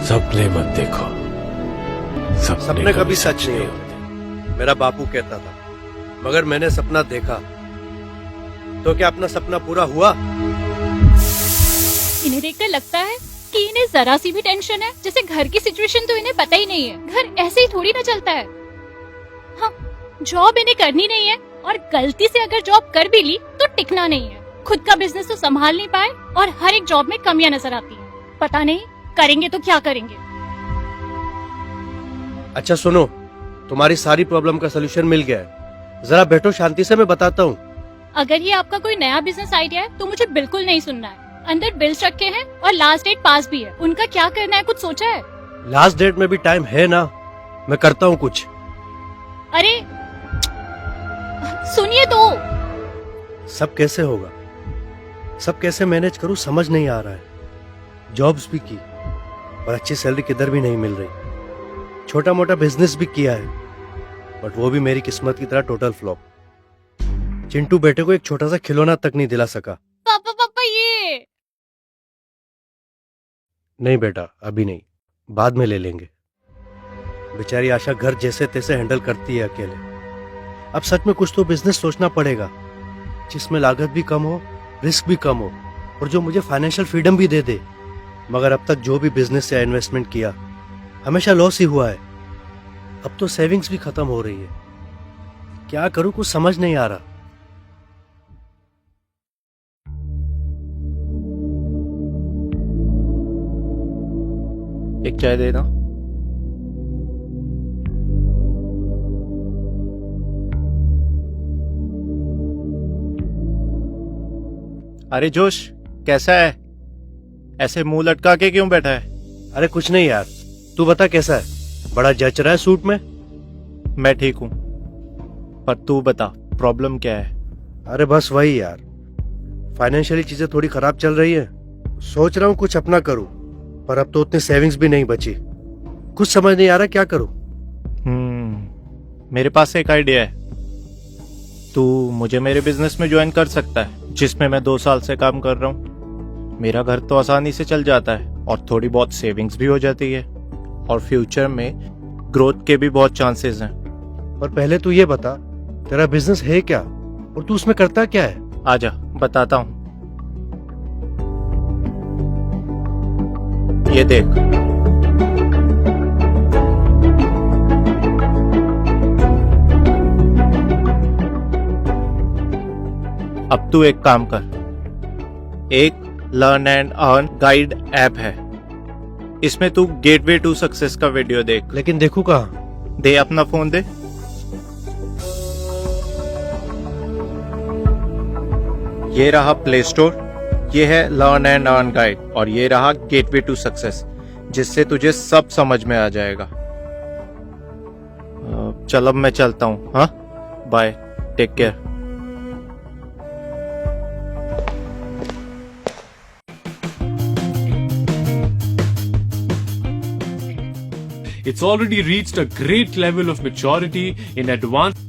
सपने मत देखो, सपने कभी सच नहीं होते, मेरा बापू कहता था। मगर मैंने सपना देखा, तो क्या अपना सपना पूरा हुआ? इन्हें देखकर लगता है कि इन्हें जरा सी भी टेंशन है, जैसे घर की सिचुएशन तो इन्हें पता ही नहीं है। घर ऐसे ही थोड़ी ना चलता है। हाँ, जॉब इन्हें करनी नहीं है, और गलती से अगर जॉब कर भी ली तो टिकना नहीं है। खुद का बिजनेस तो संभाल नहीं पाए और हर एक जॉब में कमियां नजर आती है। पता नहीं करेंगे तो क्या करेंगे। अच्छा सुनो, तुम्हारी सारी प्रॉब्लम का सोल्यूशन मिल गया है। जरा बैठो, शांति से मैं बताता हूँ। अगर ये आपका कोई नया बिजनेस आइडिया है तो मुझे बिल्कुल नहीं सुनना है। अंदर बिल्स रखे हैं और लास्ट डेट पास भी है। उनका क्या करना है, कुछ सोचा है? लास्ट डेट में भी टाइम है ना, मैं करता हूँ कुछ। अरे सुनिए तो। सब कैसे होगा, सब कैसे मैनेज करूँ समझ नहीं आ रहा है। जॉब्स भी की और अच्छी सैलरी किधर भी नहीं मिल रही। छोटा मोटा बिजनेस भी किया है, बट वो भी मेरी किस्मत की तरह टोटल फ्लॉप। चिंटू बेटे को एक छोटा सा खिलौना तक नहीं दिला सका। पापा पापा ये। नहीं बेटा, अभी नहीं, बाद में ले लेंगे। बेचारी आशा घर जैसे तैसे हैंडल करती है अकेले। अब सच में कुछ तो बिजनेस सोचना पड़ेगा, जिसमें लागत भी कम हो, रिस्क भी कम हो, और जो मुझे फाइनेंशियल फ्रीडम भी दे दे। मगर अब तक जो भी बिजनेस या इन्वेस्टमेंट किया, हमेशा लॉस ही हुआ है। अब तो सेविंग्स भी खत्म हो रही है। क्या करूं, कुछ समझ नहीं आ रहा। एक चाय देना। अरे जोश, कैसा है? ऐसे मुंह लटका के क्यों बैठा है? अरे कुछ नहीं यार, तू बता कैसा है? बड़ा जच रहा है सूट में। मैं ठीक हूं, पर तू बता प्रॉब्लम क्या है? अरे बस वही यार, फाइनेंशियली चीजें थोड़ी खराब चल रही है। सोच रहा हूँ कुछ अपना करूँ, पर अब तो उतनी सेविंग्स भी नहीं बची। कुछ समझ नहीं आ रहा क्या करूँ। मेरे पास एक आइडिया है। तू मुझे मेरे बिजनेस में ज्वाइन कर सकता है, जिसमें मैं 2 साल से काम कर रहा हूँ। मेरा घर तो आसानी से चल जाता है और थोड़ी बहुत सेविंग्स भी हो जाती है, और फ्यूचर में ग्रोथ के भी बहुत चांसेस हैं। पर पहले तू ये बता, तेरा बिजनेस है क्या और तू उसमें करता क्या है? आजा बताता हूँ। ये देख, अब तू एक काम कर। एक learn and earn guide app है, इसमें तू गेटवे टू सक्सेस का वीडियो देख। लेकिन देखू कहाँ? दे अपना फोन दे। ये रहा प्ले स्टोर, ये है लर्न एंड अर्न गाइड, और ये रहा गेटवे टू सक्सेस, जिससे तुझे सब समझ में आ जाएगा। चल अब मैं चलता हूँ। हाँ, bye, take care. It's already reached a great level of maturity in advanced.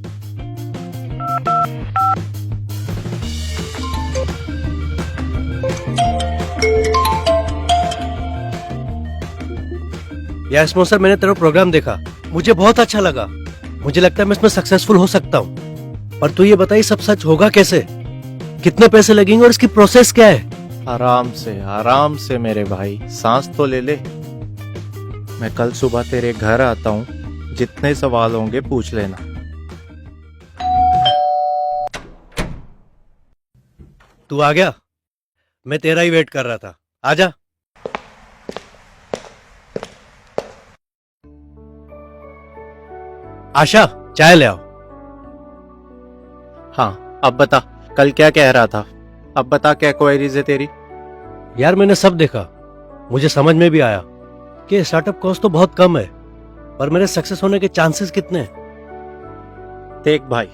यार स्पॉन्सर, मैंने तेरा प्रोग्राम देखा, मुझे बहुत अच्छा लगा। मुझे लगता है मैं इसमें सक्सेसफुल हो सकता हूँ। पर तू ये बताइए, सब सच होगा कैसे? कितने पैसे लगेंगे और इसकी प्रोसेस क्या है? आराम से मेरे भाई, सांस तो ले ले। मैं कल सुबह तेरे घर आता हूँ, जितने सवाल होंगे पूछ लेना। तू आ गया? मैं तेरा ही वेट कर रहा था, आजा। आशा, चाय ले आओ। हाँ, अब बता, कल क्या कह रहा था? अब बता, क्या क्वेरीज है तेरी? यार मैंने सब देखा, मुझे समझ में भी आया कि स्टार्टअप कॉस्ट तो बहुत कम है, पर मेरे सक्सेस होने के चांसेस कितने हैं? देख भाई,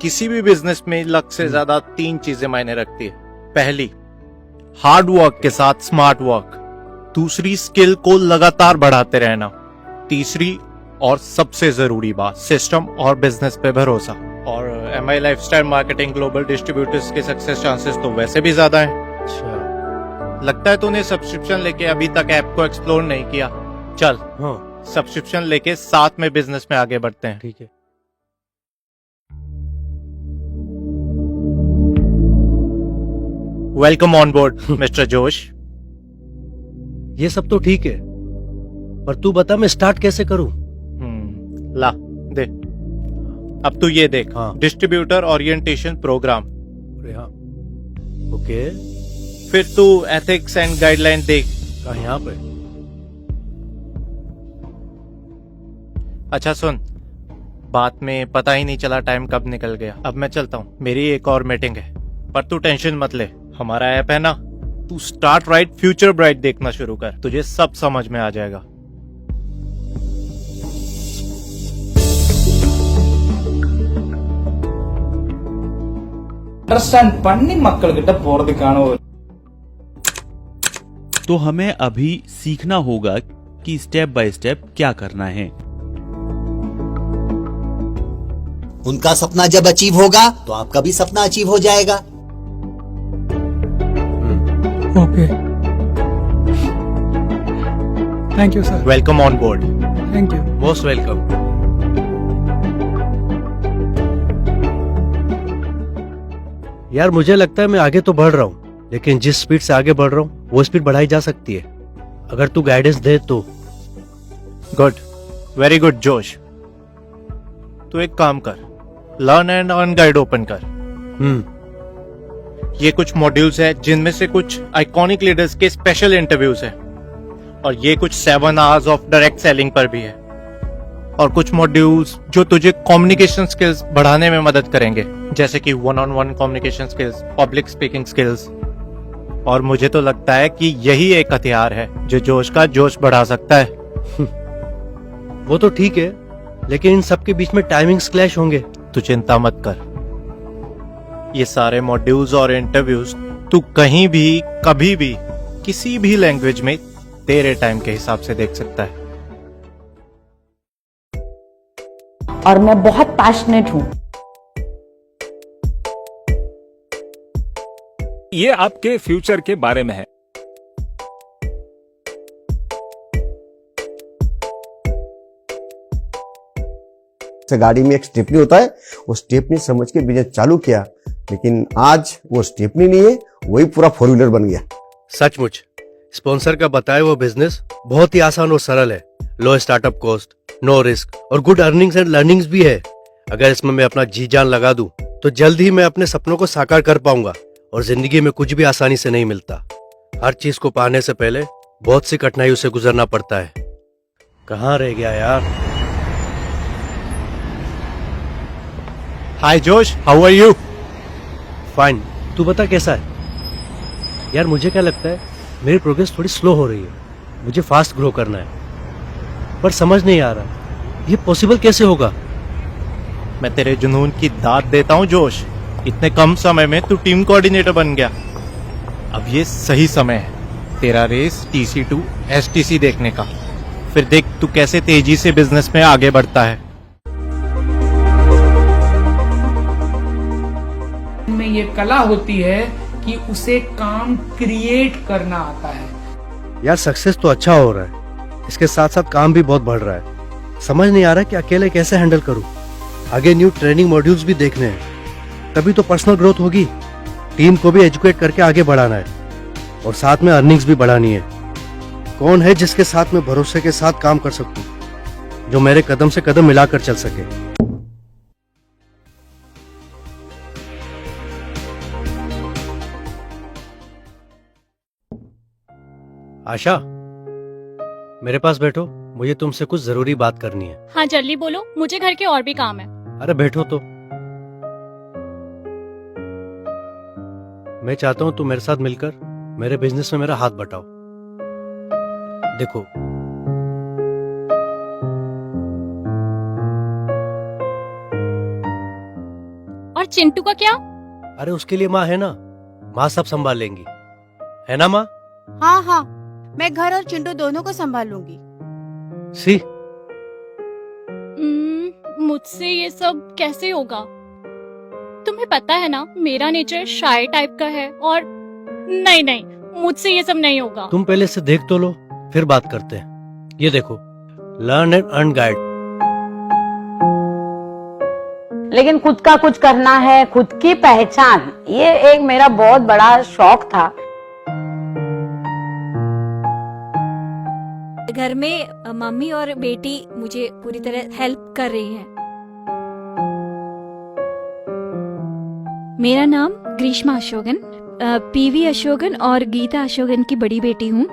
किसी भी बिजनेस में लक से ज्यादा 3 चीजें मायने रखती है। पहली, हार्ड वर्क के साथ स्मार्ट वर्क। दूसरी, स्किल को लगातार बढ़ाते रहना। तीसरी और सबसे जरूरी बात, सिस्टम और बिजनेस पे भरोसा। और MI lifestyle marketing global distributors के सक्सेस चांसेस तो वैसे भी ज्यादा हैं। अच्छा, लगता है तूने सब्सक्रिप्शन लेके अभी तक ऐप को एक्सप्लोर नहीं किया। चल हाँ सब्सक्रिप्शन लेके साथ में बिजनेस में आगे बढ़ते हैं। ठीक है। वेलकम ऑन बोर्ड मिस्टर जोश। ये सब तो ठीक है, पर तू बता मैं स्टार्ट कैसे करूं? ला दे। अब तू ये देख, हाँ। Distributor orientation programme. अरे हाँ, ओके। फिर तू एथिक्स एंड गाइडलाइन देख। कहाँ यहाँ पे? अच्छा सुन, बात में पता ही नहीं चला टाइम कब निकल गया। अब मैं चलता हूँ, मेरी एक और मीटिंग है। पर तू टेंशन मत ले, हमारा ऐप है ना, तू स्टार्ट राइट फ्यूचर ब्राइट देखना शुरू कर, तुझे सब समझ में आ जाएगा। அண்டர்ஸ்டாண்ட் பண்ணி மக்கள்கிட்ட போறதுக்கான ஒரு तो हमें अभी सीखना होगा कि स्टेप बाय स्टेप क्या करना है। उनका सपना जब अचीव होगा तो आपका भी सपना अचीव हो जाएगा। Okay, thank you sir. Welcome on board. Thank you. Most welcome. यार मुझे लगता है मैं आगे तो बढ़ रहा हूँ, लेकिन जिस स्पीड से आगे बढ़ रहा हूँ वो स्पीड बढ़ाई जा सकती है अगर तू गाइडेंस दे तो। गुड, वेरी गुड जोश। तू एक काम कर, learn and earn guide open कर। ये कुछ मॉड्यूल्स है जिनमें से कुछ आइकॉनिक लीडर्स के स्पेशल इंटरव्यूज है, और ये कुछ 7 आवर्स ऑफ डायरेक्ट सेलिंग पर भी है, और कुछ मॉड्यूल्स जो तुझे कम्युनिकेशन स्किल्स बढ़ाने में मदद करेंगे, जैसे कि 1-on-1 communication skills, public speaking skills. और मुझे तो लगता है कि यही एक हथियार है जो जोश का जोश बढ़ा सकता है। वो तो ठीक है, लेकिन इन सब के बीच में टाइमिंग्स क्लैश होंगे। तू चिंता मत कर, ये सारे मॉड्यूल्स और इंटरव्यूज तू कहीं भी कभी भी किसी भी लैंग्वेज में तेरे टाइम के हिसाब से देख सकता है। और मैं बहुत पैशनेट हूं। ये आपके फ्यूचर के बारे में है। गाड़ी में एक स्टेपनी होता है, वो स्टेपनी समझ के बिजनेस चालू किया, लेकिन आज वो स्टेपनी नहीं है, वही पूरा 4 व्हीलर बन गया। सचमुच स्पॉन्सर का बताया वो बिजनेस बहुत ही आसान और सरल है। लो स्टार्टअप कॉस्ट, नो रिस्क और गुड अर्निंग्स एंड लर्निंग्स भी है। अगर इसमें मैं अपना जी जान लगा दूं तो जल्द ही मैं अपने सपनों को साकार कर पाऊंगा। और जिंदगी में कुछ भी आसानी से नहीं मिलता, हर चीज को पाने से पहले बहुत सी कठिनाइयों से गुजरना पड़ता है। कहाँ रह गया यार? हाय जोश, हाउ आर यू? फाइन, तू बता कैसा है? यार मुझे क्या लगता है मेरी प्रोग्रेस थोड़ी स्लो हो रही है। मुझे फास्ट ग्रो करना है, पर समझ नहीं आ रहा ये पॉसिबल कैसे होगा। मैं तेरे जुनून की दाद देता हूँ जोश, इतने कम समय में तू टीम कोऑर्डिनेटर बन गया। अब ये सही समय है तेरा रेस TC2 STC देखने का। फिर देख तू कैसे तेजी से बिजनेस में आगे बढ़ता है। में ये कला होती है कि उसे काम क्रिएट करना आता है। यार सक्सेस तो अच्छा हो रहा है, इसके साथ साथ काम भी बहुत बढ़ रहा है। समझ नहीं आ रहा कि अकेले कैसे हैंडल करूं। आगे न्यू ट्रेनिंग मॉड्यूल्स भी देखने हैं, तभी तो पर्सनल ग्रोथ होगी। टीम को भी एजुकेट करके आगे बढ़ाना है, और साथ में अर्निंग्स भी बढ़ानी है। कौन है जिसके साथ में भरोसे के साथ काम कर सकूं, जो मेरे कदम से कदम मिलाकर चल सके। आशा, मेरे पास बैठो, मुझे तुमसे कुछ जरूरी बात करनी है। हाँ जल्दी बोलो, मुझे घर के और भी काम है। अरे बैठो तो। मैं चाहता हूं तुम मेरे साथ मिलकर मेरे बिजनेस में मेरा हाथ बटाओ। देखो, और चिंटू का क्या? अरे उसके लिए माँ है ना, माँ सब संभाल लेंगी, है ना माँ? हाँ हाँ, मैं घर और चिंटू दोनों को संभालूंगी। सी, मुझसे ये सब कैसे होगा? तुम्हें पता है ना मेरा नेचर शाय टाइप का है, और नहीं नहीं, मुझसे ये सब नहीं होगा। तुम पहले से देख तो लो, फिर बात करते हैं। ये देखो, लर्न एंड अर्न गाइड। लेकिन खुद का कुछ करना है, खुद की पहचान, ये एक मेरा बहुत बड़ा शौक था। घर में मम्मी और बेटी मुझे पूरी तरह हेल्प कर रही हैं। मेरा नाम ग्रीष्मा अशोकन, पीवी अशोकन और गीता अशोकन की बड़ी बेटी हूँ।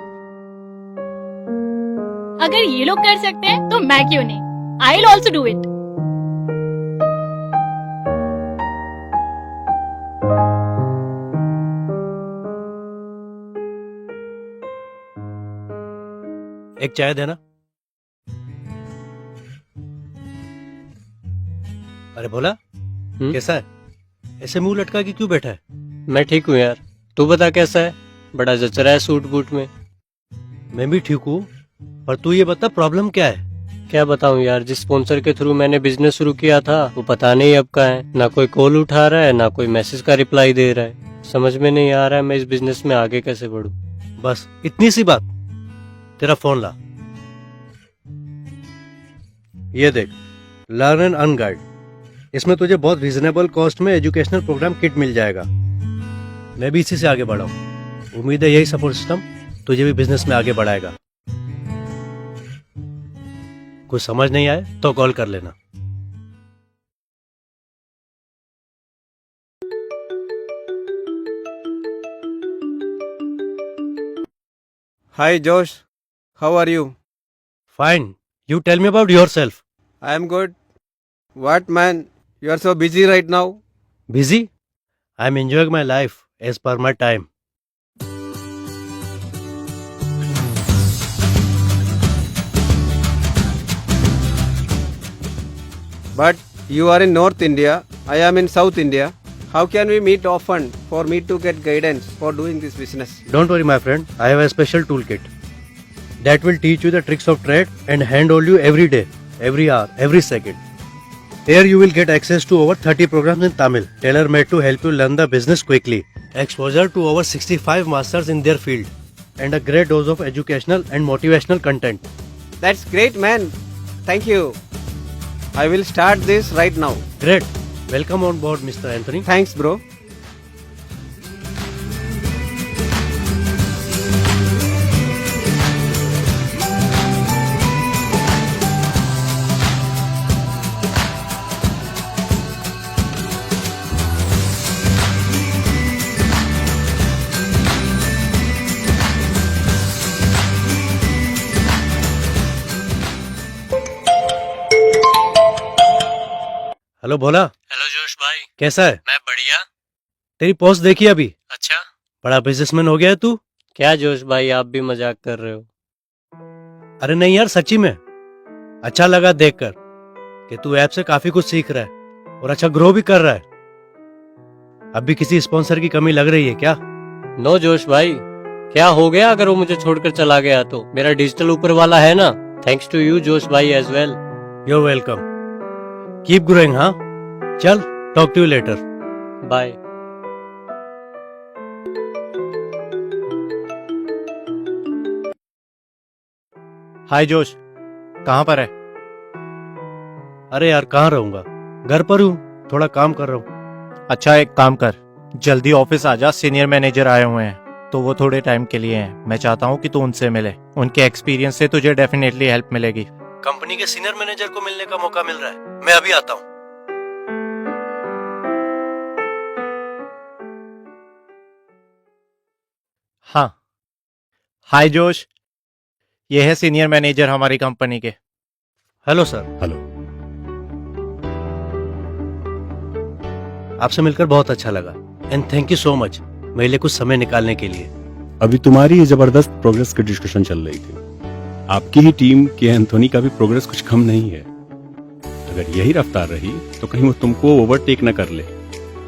अगर ये लोग कर सकते हैं तो मैं क्यों नहीं? I will also do it. एक चाय देना। अरे भोला, कैसा है? ऐसे मुंह लटका के क्यों बैठा है? मैं ठीक हूँ यार, तू बता कैसा है? बड़ा जचरा है सूट बूट में। मैं भी ठीक हूँ, पर तू ये बता प्रॉब्लम क्या है? क्या बताऊँ यार, जिस स्पॉन्सर के थ्रू मैंने बिजनेस शुरू किया था वो पता नहीं अब कहाँ है। ना कोई कॉल उठा रहा है, ना कोई मैसेज का रिप्लाई दे रहा है। समझ में नहीं आ रहा है मैं इस बिजनेस में आगे कैसे बढ़ूं। बस इतनी सी बात, तेरा फोन ला। ये देख, लर्न एंड अर्न गाइड। इसमें तुझे बहुत रीजनेबल कॉस्ट में एजुकेशनल प्रोग्राम किट मिल जाएगा। मैं भी इसी से आगे बढ़ा हूँ। उम्मीद है यही सपोर्ट सिस्टम तुझे भी बिजनेस में आगे बढ़ाएगा। कुछ समझ नहीं आए तो कॉल कर लेना। Hi Josh, how are you? Fine. You tell me about yourself. I am good. What man, you are so busy right now? Busy? I'm enjoying my life as per my time. But you are in North India, I am in South India. How can we meet often for me to get guidance for doing this business? Don't worry my friend, I have a special toolkit that will teach you the tricks of trade and handhold you every day, every hour, every second. Here you will get access to over 30 programs in Tamil, tailor-made to help you learn the business quickly. Exposure to over 65 masters in their field and a great dose of educational and motivational content. That's great man. Thank you. I will start this right now. Great. Welcome on board Mr. Anthony. Thanks bro. Hello Bhola. Hello Josh भाई, कैसा है? मैं बढ़िया। तेरी post देखी अभी? अच्छा, बड़ा बिजनेसमैन हो गया है तू। क्या जोश भाई, आप भी मजाक कर रहे हो? अरे नहीं यार, सच्ची में अच्छा लगा देखकर कि तू ऐप से काफी कुछ सीख रहा है और अच्छा ग्रो भी कर रहा है। अब भी किसी स्पॉन्सर की कमी लग रही है क्या? नो जोश भाई, क्या हो गया अगर वो मुझे छोड़कर चला गया तो? मेरा डिजिटल ऊपर वाला है ना। थैंक्स टू यू जोश भाई as well. You're welcome. Keep growing, हाँ? चल, talk to you later. Bye. Hi Josh, कहाँ पर है? अरे यार कहाँ रहूंगा, घर पर हूँ, थोड़ा काम कर रहा हूँ। अच्छा एक काम कर, जल्दी ऑफिस आ जा, सीनियर मैनेजर आए हुए हैं तो वो थोड़े टाइम के लिए हैं। मैं चाहता हूँ कि तू उनसे मिले, उनके एक्सपीरियंस से तुझे डेफिनेटली हेल्प मिलेगी। कंपनी के सीनियर मैनेजर को मिलने का मौका मिल रहा है, मैं अभी आता हूँ। हाँ, हाय जोश, ये है सीनियर मैनेजर हमारी कंपनी के। Hello sir. हेलो। आपसे मिलकर बहुत अच्छा लगा and thank you so much मेरे लिए कुछ समय निकालने के लिए। अभी तुम्हारी जबरदस्त प्रोग्रेस की डिस्कशन चल रही थी। आपकी ही टीम के एंथोनी का भी प्रोग्रेस कुछ कम नहीं है। अगर यही रफ्तार रही तो कहीं वो तुमको ओवरटेक न कर ले,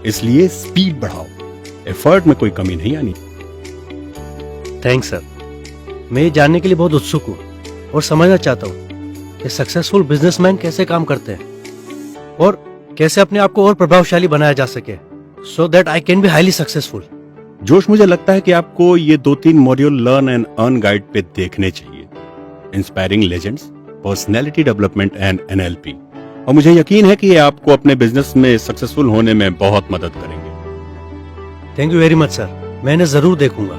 इसलिए स्पीड बढ़ाओ, एफर्ट में कोई कमी नहीं आनी। Thanks sir. मैं ये जानने के लिए बहुत उत्सुक हूँ और समझना चाहता हूँ कि सक्सेसफुल बिजनेसमैन कैसे काम करते हैं और कैसे अपने आप को और प्रभावशाली बनाया जा सके, so that I can be highly successful. जोश, मुझे लगता है कि आपको ये 2-3 module learn and earn guide पे देखने चाहिए। Inspiring legends, personality development and NLP। और मुझे यकीन है कि ये आपको अपने बिजनेस में सक्सेसफुल होने में बहुत मदद करेंगे। Thank you very much sir, मैं इन्हें जरूर देखूंगा।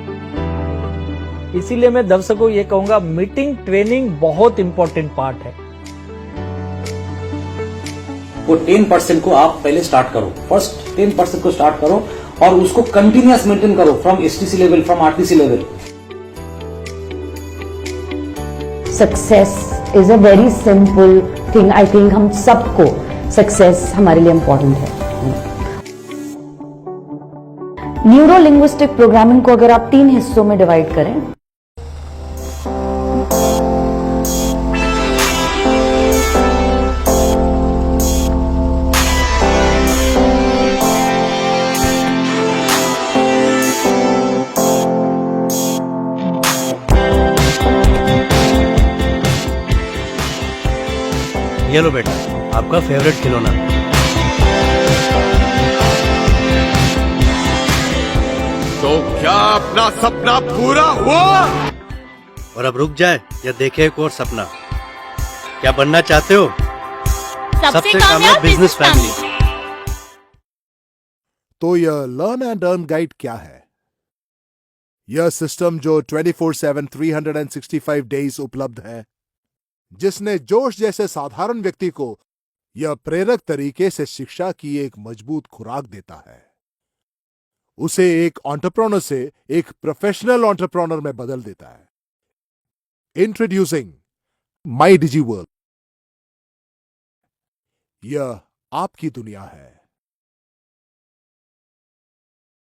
इसीलिए मैं दर्शकों को ये कहूंगा, मीटिंग ट्रेनिंग बहुत इंपॉर्टेंट पार्ट है। वो 10% को आप पहले स्टार्ट करो, फर्स्ट 10% को स्टार्ट करो और उसको कंटिन्यूअस मेंटेन करो from STC level, from RTC level. Success is a very simple thing. I think हम सबको सक्सेस हमारे लिए इम्पोर्टेंट है। न्यूरो लिंग्विस्टिक प्रोग्रामिंग को अगर आप 3 हिस्सों में डिवाइड करें, ये लो बेटा, आपका फेवरेट खिलौना। तो क्या अपना सपना पूरा हुआ? और अब रुक जाए या देखे एक और सपना। क्या बनना चाहते हो? सबसे कामयाब बिजनेस फैमिली। तो यह लर्न एंड अर्न गाइड क्या है? यह सिस्टम जो 24/7 365 डेज उपलब्ध है, जिसने जोश जैसे साधारण व्यक्ति को यह प्रेरक तरीके से शिक्षा की एक मजबूत खुराक देता है, उसे एक एंटरप्रेन्योर से एक प्रोफेशनल एंटरप्रेन्योर में बदल देता है। इंट्रोड्यूसिंग माई डिजी वर्ल्ड। यह आपकी दुनिया है।